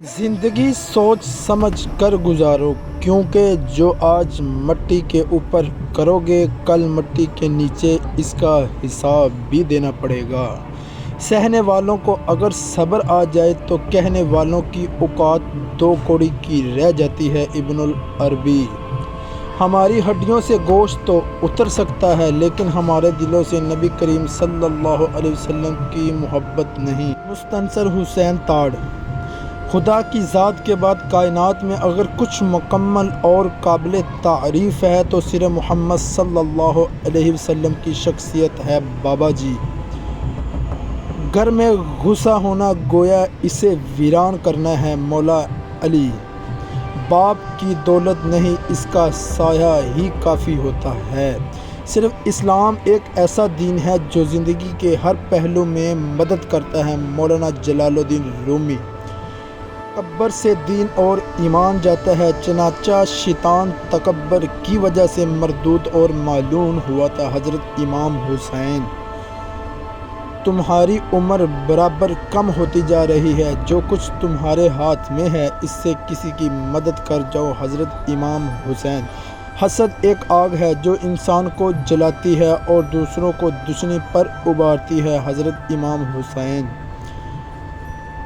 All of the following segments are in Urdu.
زندگی سوچ سمجھ کر گزارو، کیونکہ جو آج مٹی کے اوپر کرو گے کل مٹی کے نیچے اس کا حساب بھی دینا پڑے گا۔ سہنے والوں کو اگر صبر آ جائے تو کہنے والوں کی اوقات دو کوڑی کی رہ جاتی ہے۔ ابن العربی۔ ہماری ہڈیوں سے گوشت تو اتر سکتا ہے لیکن ہمارے دلوں سے نبی کریم صلی اللہ علیہ وسلم کی محبت نہیں۔ مستنصر حسین تاڑ۔ خدا کی ذات کے بعد کائنات میں اگر کچھ مکمل اور قابل تعریف ہے تو صرف محمد صلی اللہ علیہ وسلم کی شخصیت ہے۔ بابا جی۔ گھر میں گھسا ہونا گویا اسے ویران کرنا ہے۔ مولا علی۔ باپ کی دولت نہیں، اس کا سایہ ہی کافی ہوتا ہے۔ صرف اسلام ایک ایسا دین ہے جو زندگی کے ہر پہلو میں مدد کرتا ہے۔ مولانا جلال الدین رومی۔ تکبر سے دین اور ایمان جاتا ہے، چنانچہ شیطان تکبر کی وجہ سے مردود اور معلون ہوا تھا۔ حضرت امام حسین۔ تمہاری عمر برابر کم ہوتی جا رہی ہے، جو کچھ تمہارے ہاتھ میں ہے اس سے کسی کی مدد کر جاؤ۔ حضرت امام حسین۔ حسد ایک آگ ہے جو انسان کو جلاتی ہے اور دوسروں کو دشمنی پر ابھارتی ہے۔ حضرت امام حسین۔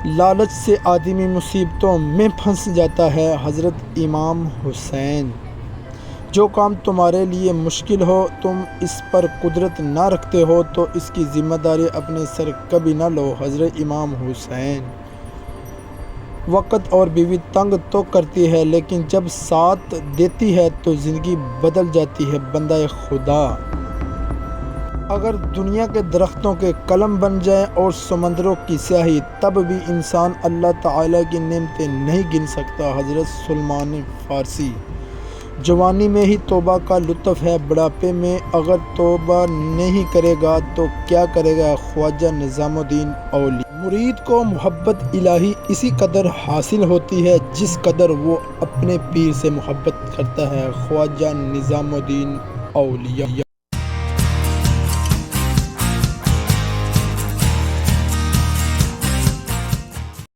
لالچ سے آدمی مصیبتوں میں پھنس جاتا ہے۔ حضرت امام حسین۔ جو کام تمہارے لیے مشکل ہو، تم اس پر قدرت نہ رکھتے ہو تو اس کی ذمہ داری اپنے سر کبھی نہ لو۔ حضرت امام حسین۔ وقت اور بیوی تنگ تو کرتی ہے لیکن جب ساتھ دیتی ہے تو زندگی بدل جاتی ہے۔ بندہ خدا۔ اگر دنیا کے درختوں کے قلم بن جائیں اور سمندروں کی سیاہی، تب بھی انسان اللہ تعالیٰ کی نعمتیں نہیں گن سکتا۔ حضرت سلمان فارسی۔ جوانی میں ہی توبہ کا لطف ہے، بڑھاپے میں اگر توبہ نہیں کرے گا تو کیا کرے گا۔ خواجہ نظام الدین اولیاء۔ مرید کو محبت الہی اسی قدر حاصل ہوتی ہے جس قدر وہ اپنے پیر سے محبت کرتا ہے۔ خواجہ نظام الدین اولیاء۔